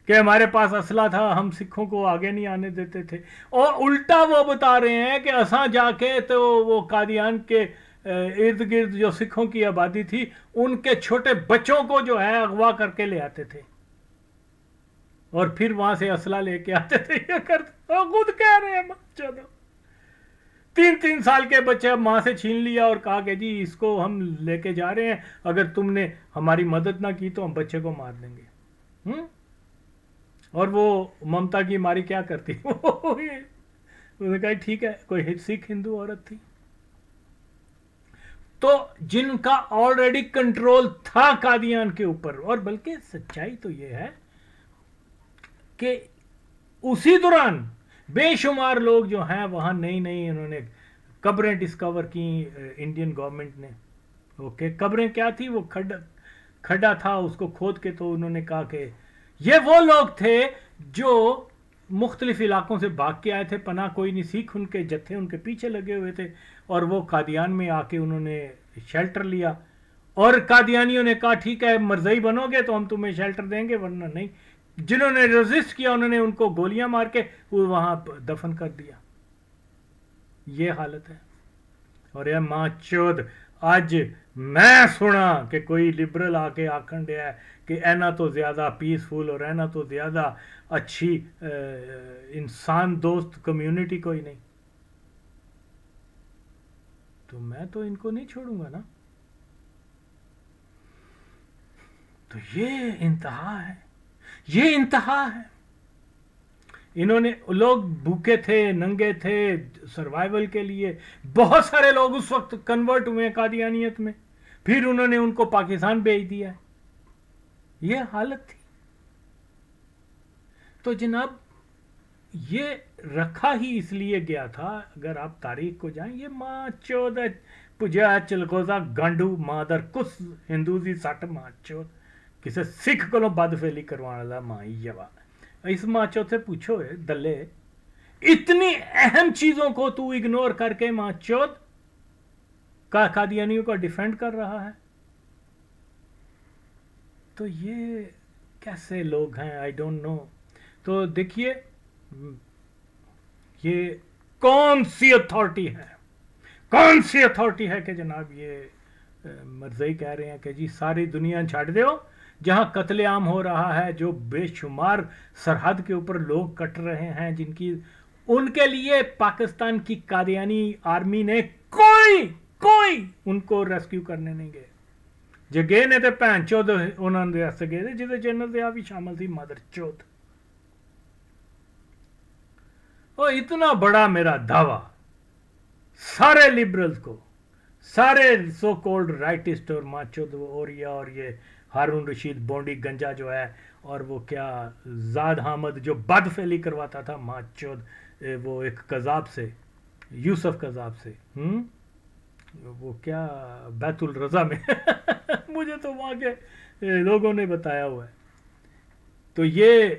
کہ ہمارے پاس اسلحہ تھا، ہم سکھوں کو آگے نہیں آنے دیتے تھے. اور الٹا وہ بتا رہے ہیں کہ اساں جا کے تو وہ قادیان کے ارد گرد جو سکھوں کی آبادی تھی ان کے چھوٹے بچوں کو جو ہے اغوا کر کے لے آتے تھے اور پھر وہاں سے اسلحہ لے کے آتے تھے یہ کرتے، اور خود کہہ رہے ہیں چلو 3 سال کے بچے ماں سے چھین لیا اور کہا کہ جی اس کو ہم لے کے جا رہے ہیں، اگر تم نے ہماری مدد نہ کی تو ہم بچے کو مار دیں گے۔ اور وہ ممتا کی ماری کیا کرتی انہوں نے کہا ٹھیک ہے، کوئی سکھ ہندو عورت تھی تو جن کا آلریڈی کنٹرول تھا قادیان کے اوپر۔ اور بلکہ سچائی تو یہ ہے کہ اسی دوران بے شمار لوگ جو ہیں وہاں نئی انہوں نے قبریں ڈسکور کی انڈین گورنمنٹ نے۔ اوکے، قبریں کیا تھی؟ وہ کھڈا تھا، اس کو کھود کے تو انہوں نے کہا کہ یہ وہ لوگ تھے جو مختلف علاقوں سے بھاگ کے آئے تھے، پناہ کوئی نہیں، سکھ ان کے جتھے ان کے پیچھے لگے ہوئے تھے، اور وہ قادیان میں آ کے انہوں نے شیلٹر لیا، اور قادیانیوں نے کہا ٹھیک ہے مرزائی بنو گے تو ہم تمہیں شیلٹر دیں گے ورنہ نہیں۔ جنہوں نے ریزسٹ کیا انہوں نے ان کو گولیاں مار کے وہ وہاں دفن کر دیا۔ یہ حالت ہے۔ اور یہ ماں چود آج میں سنا کہ کوئی لبرل آ کے آکھن دیا ہے کہ اینا تو زیادہ پیسفل اور اینا تو زیادہ اچھی انسان دوست کمیونٹی کوئی نہیں، تو میں تو ان کو نہیں چھوڑوں گا نا۔ تو یہ انتہا ہے، یہ انتہا ہے۔ انہوں نے لوگ بھوکے تھے، ننگے تھے سروائیول کے لیے، بہت سارے لوگ اس وقت کنورٹ ہوئے قادیانیت میں، پھر انہوں نے ان کو پاکستان بھیج دیا ہے۔ یہ حالت تھی۔ تو جناب یہ رکھا ہی اس لیے گیا تھا، اگر آپ تاریخ کو جائیں، یہ ماں چود پجا چلگوزا گانڈو مادر کس ہندوزی سٹ ماں چود کسے سکھ کو بد فیلی کروانے والا ماں یوا۔ اس ماں چود سے پوچھو دلے، اتنی اہم چیزوں کو تو اگنور کر کے ماں چود قادیانیوں کا ڈیفینڈ کر رہا ہے، تو یہ کیسے لوگ ہیں؟ I don't know. تو دیکھیے یہ کون سی اتھارٹی ہے، کون سی اتھارٹی ہے کہ جناب یہ مرزائی کہہ رہے ہیں کہ جی ساری دنیا چھاڑ دیو، جہاں قتل عام ہو رہا ہے، جو بے شمار سرحد کے اوپر لوگ کٹ رہے ہیں، جن کی ان کے لیے پاکستان کی قادیانی آرمی نے کوئی ان کو ریسکیو کرنے نہیں گئے۔ جو گئے نے تو بہن چود انہوں نے راستے گئے تھے جسے جنرل ضیاء بھی شامل تھی، مدر چود۔ اور اتنا بڑا میرا دعویٰ سارے لبرلز کو، سارے سو کولڈ رائٹسٹ اور ماچود اوریا اور یہ ہارون رشید بونڈی گنجا جو ہے، اور وہ کیا زاد حامد جو بد فعلی کرواتا تھا ماچود، وہ ایک قذاب سے، یوسف قذاب سے، وہ کیا بیت الرضا میں مجھے تو وہاں کے لوگوں نے بتایا ہوا ہے۔ تو یہ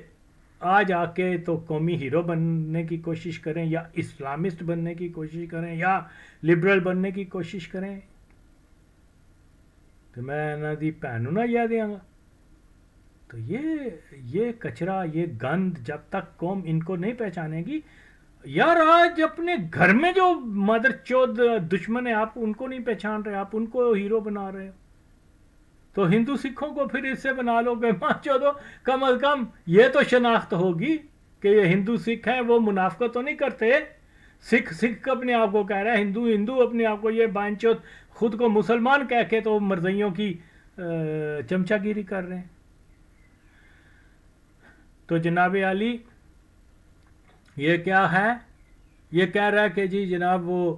آج آ کے تو قومی ہیرو بننے کی کوشش کریں، یا اسلامسٹ بننے کی کوشش کریں، یا لبرل بننے کی کوشش کریں، تو میں نہ دی بہنوں نہ یاد دیا گا۔ تو یہ کچرا، یہ گند جب تک قوم ان کو نہیں پہچانے گی، یار آج اپنے گھر میں جو مدر چود دشمن ہے آپ ان کو نہیں پہچان رہے، آپ ان کو ہیرو بنا رہے ہو، تو ہندو سکھوں کو پھر اس سے بنا لو گے ماں چودو، کم از کم یہ تو شناخت ہوگی کہ یہ ہندو سکھ ہیں، وہ منافقت تو نہیں کرتے۔ سکھ اپنے آپ کو کہہ رہا ہے، ہندو اپنے آپ کو، یہ بائن چود خود کو مسلمان کہہ کے تو مرزائیوں کی چمچہ گیری کر رہے ہیں۔ تو جناب عالی یہ کیا ہے؟ یہ کہہ رہا ہے کہ جی جناب وہ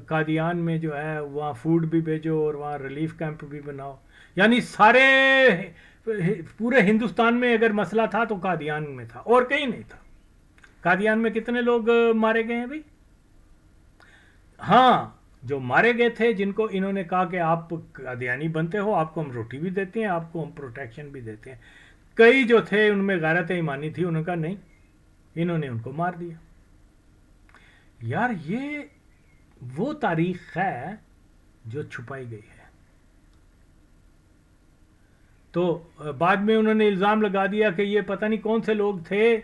قادیان میں جو ہے وہاں فوڈ بھی بھیجو اور وہاں ریلیف کیمپ بھی بناؤ، یعنی سارے پورے ہندوستان میں اگر مسئلہ تھا تو قادیان میں تھا اور کہیں نہیں تھا۔ قادیان میں کتنے لوگ مارے گئے ہیں بھائی؟ ہاں، جو مارے گئے تھے، جن کو انہوں نے کہا کہ آپ قادیانی بنتے ہو، آپ کو ہم روٹی بھی دیتے ہیں، آپ کو ہم پروٹیکشن بھی دیتے ہیں، کئی جو تھے ان میں غیرت ایمانی تھی، انہوں نے کہا نہیں، انہوں نے ان کو مار دیا۔ یار یہ وہ تاریخ ہے جو چھپائی گئی ہے۔ تو بعد میں انہوں نے الزام لگا دیا کہ یہ پتہ نہیں کون سے لوگ تھے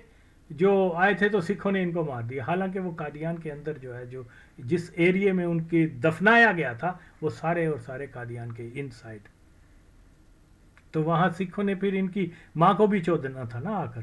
جو آئے تھے تو سکھوں نے ان کو مار دیا، حالانکہ وہ قادیان کے اندر جو ہے، جو جس ایریے میں ان کی دفنایا گیا تھا وہ سارے اور سارے قادیان کے ان سائڈ، تو وہاں سکھوں نے پھر ان کی ماں کو بھی چودنا تھا نا آ کر،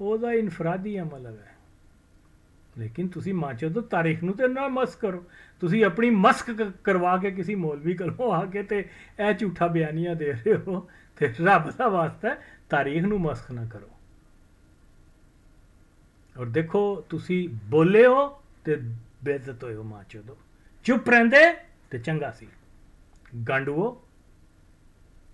ਉਹਦਾ ਇਨਫਰਾਦੀ ਅਮਲ ਹੈ। ਲੇਕਿਨ ਤੁਸੀਂ ਮਾਚੋ ਤੋਂ ਤਾਰੀਖ ਨੂੰ ਤੇ ਨਾ ਮਸਕ ਕਰੋ, ਤੁਸੀਂ ਆਪਣੀ ਮਸਕ ਕਰਵਾ ਕੇ ਕਿਸੇ ਮੌਲਵੀ ਕੋਲੋਂ ਆ ਕੇ ਤੇ ਇਹ ਝੂਠਾ ਬਿਆਨੀਆਂ ਦੇ ਰਹੇ ਹੋ, ਤੇ ਰੱਬ ਦਾ ਵਾਸਤਾ ਤਾਰੀਖ ਨੂੰ ਮਸਕ ਨਾ ਕਰੋ। ਔਰ ਦੇਖੋ ਤੁਸੀਂ ਬੋਲੇ ਹੋ ਤੇ ਬੇਇੱਜ਼ਤ ਹੋਏ ਹੋ ਮਾਚੋ ਤੋਂ, ਚੁੱਪ ਰਹਿੰਦੇ ਤੇ ਚੰਗਾ ਸੀ। ਗਾਂਡੂਓ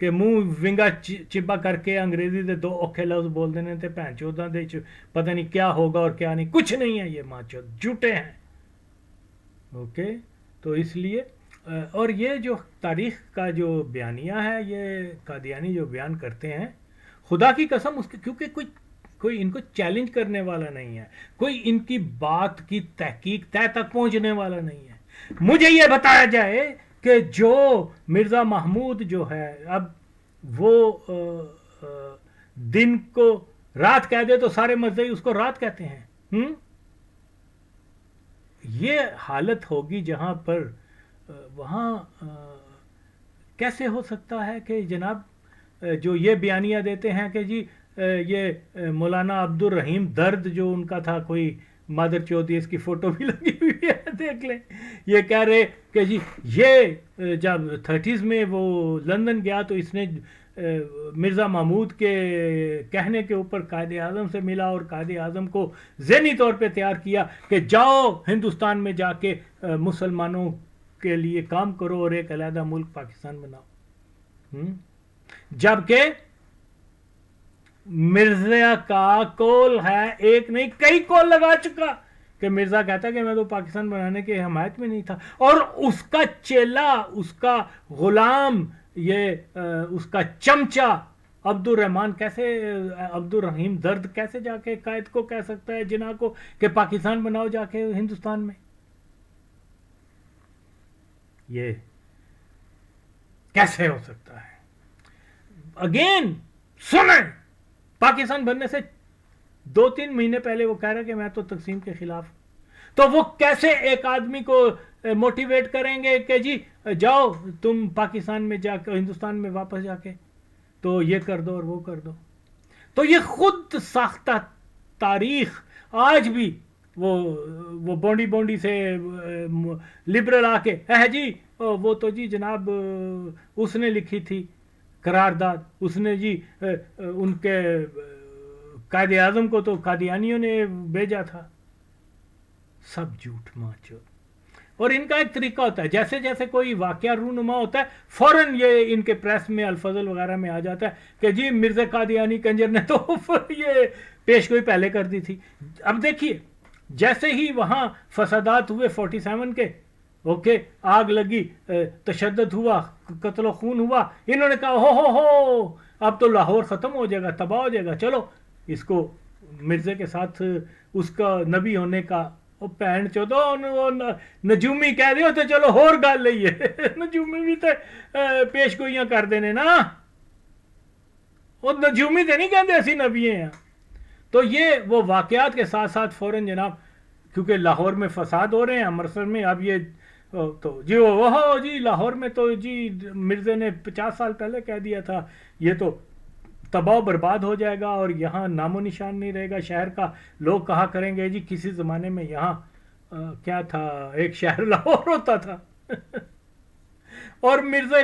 کہ منہ ونگا چبا کر کے انگریزی دے 2 اوکھے لفظ بول دینے تے بہن چوداں دے پتہ نہیں کیا ہوگا اور کیا نہیں، کچھ نہیں ہے، یہ ماں چود جھوٹے ہیں. اوکے، تو اس لیے اور یہ جو تاریخ کا جو بیانیہ ہے، یہ قادیانی جو بیان کرتے ہیں، خدا کی قسم اس کے، کیونکہ کوئی ان کو چیلنج کرنے والا نہیں ہے، کوئی ان کی بات کی تحقیق طے تک پہنچنے والا نہیں ہے. مجھے یہ بتایا جائے کہ جو مرزا محمود جو ہے اب وہ دن کو رات کہہ دے تو سارے مذہبی اس کو رات کہتے ہیں. یہ حالت ہوگی جہاں پر وہاں کیسے ہو سکتا ہے کہ جناب جو یہ بیانیہ دیتے ہیں کہ جی یہ مولانا عبد الرحیم درد جو ان کا تھا، کوئی مادر چودی، اس کی فوٹو بھی لگی ہوئی ہے دیکھ لیں، یہ کہہ رہے کہ جی یہ جب 30s میں وہ لندن گیا تو اس نے مرزا محمود کے کہنے کے اوپر قائد اعظم سے ملا اور قائد اعظم کو ذہنی طور پہ تیار کیا کہ جاؤ ہندوستان میں جا کے مسلمانوں کے لیے کام کرو اور ایک علیحدہ ملک پاکستان بناؤ. جبکہ مرزا کا کول ہے، ایک نہیں کئی کول لگا چکا کہ مرزا کہتا ہے کہ میں تو پاکستان بنانے کے حمایت میں نہیں تھا، اور اس کا چیلا، اس کا غلام، یہ اس کا چمچہ عبد الرحمان کیسے، عبد الرحیم درد کیسے جا کے قائد کو کہہ سکتا ہے جناح کو کہ پاکستان بناؤ جا کے ہندوستان میں؟ یہ کیسے ہو سکتا ہے؟ اگین سنیں، پاکستان بننے سے 2-3 مہینے پہلے وہ کہہ رہا کہ میں تو تقسیم کے خلاف ہوں. تو وہ کیسے ایک آدمی کو موٹیویٹ کریں گے کہ جی جاؤ تم پاکستان میں جا کے، ہندوستان میں واپس جا کے تو یہ کر دو اور وہ کر دو؟ تو یہ خود ساختہ تاریخ آج بھی وہ بونڈی سے لبرل آ کے جی وہ تو جی جناب اس نے لکھی تھی قرارداد، اس نے جی ان کے قائد اعظم کو تو قادیانیوں نے بھیجا تھا. سب جھوٹ ماچو. اور ان کا ایک طریقہ ہوتا ہے، جیسے جیسے کوئی واقعہ رونما ہوتا ہے فوراً یہ ان کے پریس میں الفضل وغیرہ میں آ جاتا ہے کہ جی مرزا قادیانی کنجر نے تو یہ پیشگوئی پہلے کر دی تھی. اب دیکھیے جیسے ہی وہاں فسادات ہوئے 47 کے، اوکے، آگ لگی، تشدد ہوا، قتل و خون ہوا، انہوں نے کہا ہو اب تو لاہور ختم ہو جائے گا، تباہ ہو جائے گا، چلو اس کو مرزے کے ساتھ اس کا نبی ہونے کا پہن چودو نجومی کہہ دیو تو چلو ہور گل لئیے نجومی بھی تو پیشگوئیاں کر دینے نا، وہ نجومی تو نہیں کہتے اسی نبی ہیں. تو یہ وہ واقعات کے ساتھ ساتھ فوراً جناب، کیونکہ لاہور میں فساد ہو رہے ہیں، امرتسر میں، اب یہ تو جی وہ جی لاہور میں تو جی مرزے نے 50 سال پہلے کہہ دیا تھا یہ تو تباہ و برباد ہو جائے گا اور یہاں نام و نشان نہیں رہے گا شہر کا. لوگ کہا کریں گے جی کسی زمانے میں یہاں کیا تھا، ایک شہر لاہور ہوتا تھا اور مرزا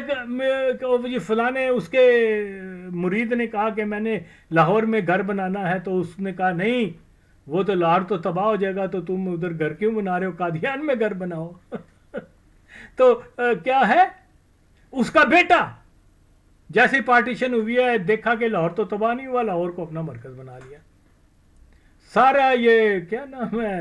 جی فلاں نے، اس کے مرید نے کہا کہ میں نے لاہور میں گھر بنانا ہے، تو اس نے کہا نہیں وہ تو لاہور تو تباہ ہو جائے گا، تو تم ادھر گھر کیوں بنا رہے ہو، قادیان میں گھر بناؤ تو کیا ہے، اس کا بیٹا جیسی پارٹیشن ہوئی ہے دیکھا کہ لاہور تو تباہ نہیں ہوا، لاہور کو اپنا مرکز بنا لیا. سارا یہ کیا نام ہے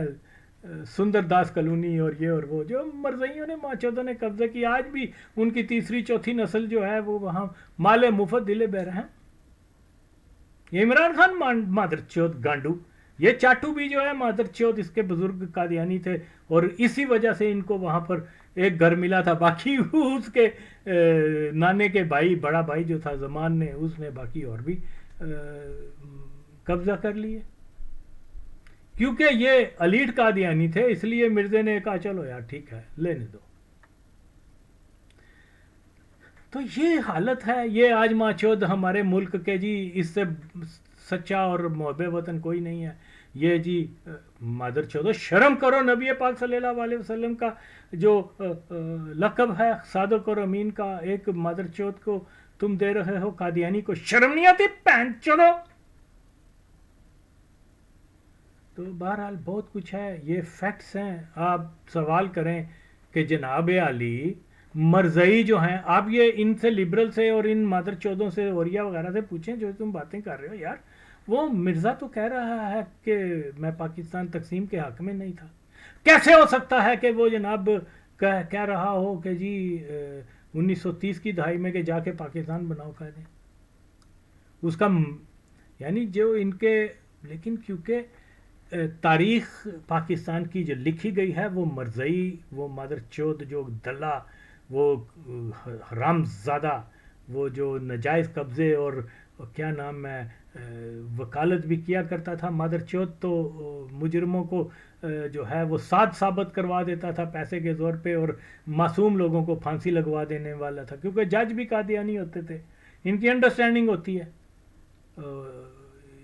سندر داس کالونی اور یہ اور وہ جو مرزائیوں نے ماچودوں نے قبضہ کی، آج بھی ان کی 3-4 نسل جو ہے وہ وہاں مال مفت دلے بہ رہے ہیں. عمران خان مادر چود گانڈو، یہ چاٹو بھی جو ہے مادر چود اس کے بزرگ قادیانی تھے اور اسی وجہ سے ان کو وہاں پر ایک گھر ملا تھا. باقی اس کے نانے کے بھائی، بڑا بھائی جو تھا زمان نے، اس نے باقی اور بھی قبضہ کر لیے. کیونکہ یہ الیٹ قادیانی تھے اس لیے مرزے نے کہا چلو یار ٹھیک ہے لینے دو. تو یہ حالت ہے. یہ آج ماچود ہمارے ملک کے جی اس سے سچا اور محب وطن کوئی نہیں ہے. یہ جی مادر چودو شرم کرو، نبی پاک صلی اللہ علیہ وسلم کا جو لقب ہے صادق اور امین کا، ایک مادر چود کو تم دے رہے ہو قادیانی کو. شرم نہیں آتی پہن چودو. تو بہرحال بہت کچھ ہے، یہ فیکٹس ہیں. آپ سوال کریں کہ جناب علی مرزئی جو ہیں، آپ یہ ان سے لبرل سے اور ان مادر چودوں سے اوریا وغیرہ سے پوچھیں جو تم باتیں کر رہے ہو یار، وہ مرزا تو کہہ رہا ہے کہ میں پاکستان تقسیم کے حق میں نہیں تھا. کیسے ہو سکتا ہے کہ وہ جناب کہہ رہا ہو کہ جی 1930 کی دہائی میں کہ جا کے پاکستان بناؤ کہہ دیں اس کا یعنی جو ان کے. لیکن کیونکہ تاریخ پاکستان کی جو لکھی گئی ہے وہ مرزئی، وہ مادر چود جو دلہ، وہ حرام زادہ، وہ جو ناجائز قبضے اور کیا نام ہے وکالت بھی کیا کرتا تھا مادر چود، تو مجرموں کو جو ہے وہ ساتھ ثابت کروا دیتا تھا پیسے کے زور پہ، اور معصوم لوگوں کو پھانسی لگوا دینے والا تھا، کیونکہ جج بھی قادیانی ہوتے تھے. ان کی انڈرسٹینڈنگ ہوتی ہے.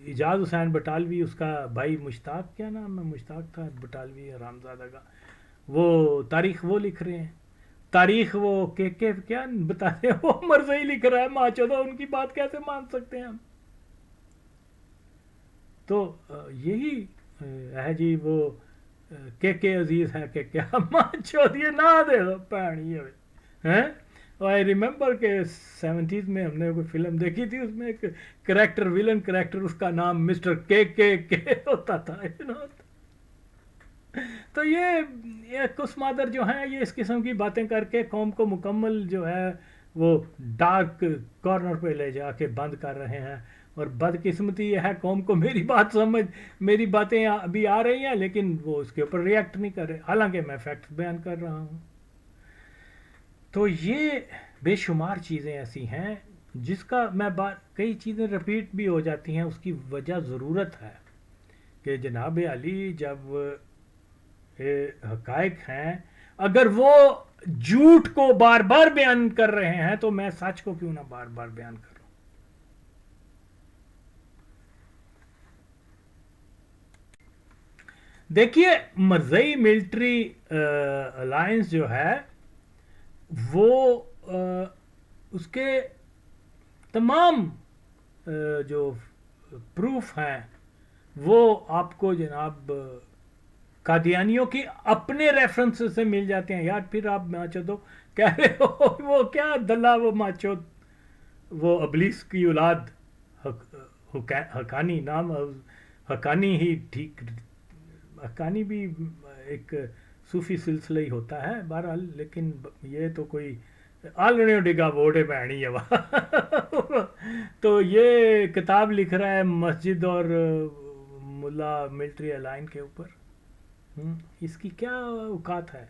اعجاز حسین بٹالوی، اس کا بھائی مشتاق، کیا نام ہے، مشتاق تھا بٹالوی حرام زادہ کا، وہ تاریخ وہ لکھ رہے ہیں. تاریخ وہ کیا بتاتے ہیں، وہ مرزئی لکھ رہا ہے. ماں چودہ ان کی بات کیسے مان سکتے ہیں ہم؟ تو یہی ہے جی وہ کے عزیز ہے کہ کیا ماں چود یہ نہ دے دو پہنی ہے. آئی ریممبر کہ 70s میں ہم نے کوئی فلم دیکھی تھی، اس میں ایک کریکٹر، ویلن کریکٹر، اس کا نام مسٹر کے ہوتا تھا. تو یہ کس مادر جو ہیں یہ اس قسم کی باتیں کر کے قوم کو مکمل جو ہے وہ ڈارک کارنر پہ لے جا کے بند کر رہے ہیں. اور بدقسمتی یہ ہے قوم کو میری بات سمجھ، میری باتیں ابھی آ رہی ہیں لیکن وہ اس کے اوپر ریئیکٹ نہیں کر رہے، حالانکہ میں فیکٹس بیان کر رہا ہوں. تو یہ بے شمار چیزیں ایسی ہیں جس کا میں کئی چیزیں رپیٹ بھی ہو جاتی ہیں. اس کی وجہ ضرورت ہے کہ جناب علی جب حقائق ہیں، اگر وہ جھوٹ کو بار بار بیان کر رہے ہیں تو میں سچ کو کیوں نہ بار بار بیان کروں. دیکھیے مرزئی ملٹری الائنس جو ہے وہ اس کے تمام جو پروف ہیں وہ آپ کو جناب قادیانیوں کی اپنے ریفرنس سے مل جاتے ہیں. یار پھر آپ ماچودو کہہ رہے ہو، وہ کیا دلہ، وہ ماچود، وہ ابلیس کی اولاد، حقانی نام، حقانی ہی ٹھیک، حقانی بھی ایک صوفی سلسلہ ہی ہوتا ہے بہرحال، لیکن یہ تو کوئی آلڑیوں ڈگا ووٹے پہنی ہے. تو یہ کتاب لکھ رہا ہے مسجد اور ملا ملٹری الائن کے اوپر. اس کی کیا اوقات ہے؟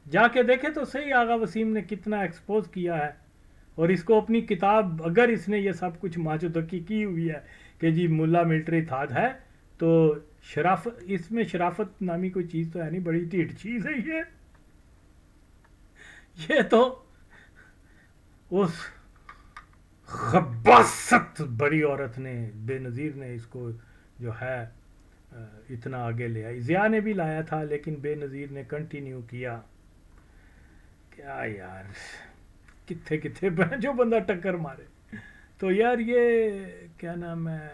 جا کے دیکھے تو صحیح آغا وسیم نے کتنا ایکسپوز کیا ہے، اور اس کو اپنی کتاب، اگر اس نے یہ سب کچھ ماچودکی کی ہوئی ہے کہ جی ملا ملٹری تھاد ہے، تو شرافت، اس میں شرافت نامی کوئی چیز تو ہے نہیں، بڑی ٹھیٹ چیز ہے یہ تو اس غباست بڑی عورت نے، بے نظیر نے اس کو جو ہے اتنا آگے لے آئی. ضیاء نے بھی لایا تھا لیکن بے نظیر نے کنٹینیو کیا. کیا یار، کتھے جو بندہ ٹکر مارے. تو یار یہ کیا نام ہے،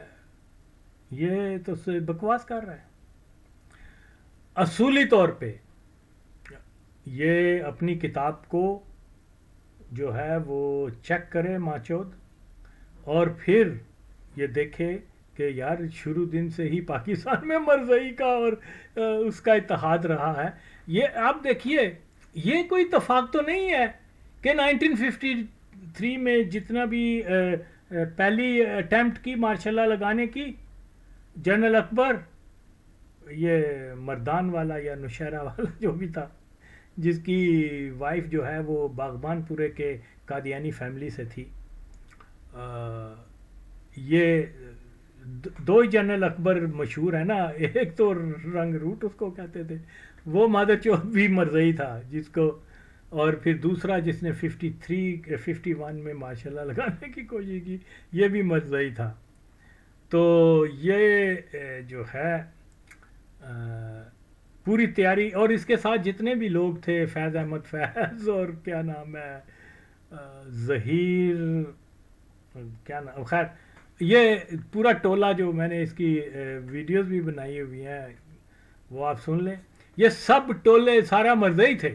یہ تو بکواس کر رہا ہے. اصولی طور پہ یہ اپنی کتاب کو جو ہے وہ چیک کرے ماچود، اور پھر یہ دیکھے کہ یار شروع دن سے ہی پاکستان میں مرزئی کا اور اس کا اتحاد رہا ہے. یہ آپ دیکھیے، یہ کوئی اتفاق تو نہیں ہے کہ 1953 میں جتنا بھی پہلی اٹیمپٹ کی ماشاء اللہ لگانے کی، جنرل اکبر، یہ مردان والا یا نوشہرہ والا جو بھی تھا، جس کی وائف جو ہے وہ باغبان پورے کے قادیانی فیملی سے تھی، یہ دو ہی جنرل اکبر مشہور ہے نا. ایک تو رنگ روٹ اس کو کہتے تھے، وہ مادر چود بھی مرزئی تھا جس کو، اور پھر دوسرا جس نے 51 میں ماشاء اللہ لگانے کی کوشش کی، یہ بھی مرزئی تھا. تو یہ جو ہے پوری تیاری، اور اس کے ساتھ جتنے بھی لوگ تھے، فیض احمد فیض اور کیا نام ہے ظہیر، کیا نام، خیر یہ پورا ٹولہ جو میں نے اس کی ویڈیوز بھی بنائی ہوئی ہیں وہ آپ سن لیں. یہ سب ٹولے سارا مرزئی تھے.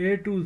A to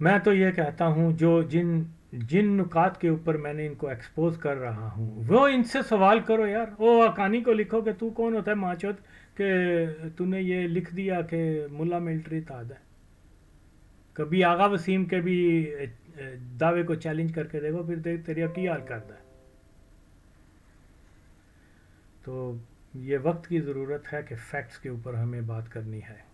میں تو یہ کہتا ہوں جو جن نکات کے اوپر میں نے ان کو ایکسپوز کر رہا ہوں وہ ان سے سوال کرو یار. او حقانی کو لکھو کہ تو کون ہوتا ہے ماچوت کہ تو نے یہ لکھ دیا کہ ملا ملٹری تاد ہے. کبھی آغا وسیم کے بھی دعوے کو چیلنج کر کے دیکھو پھر دیکھ تیرا کی حال کرتا ہے. تو یہ وقت کی ضرورت ہے کہ فیکٹس کے اوپر ہمیں بات کرنی ہے.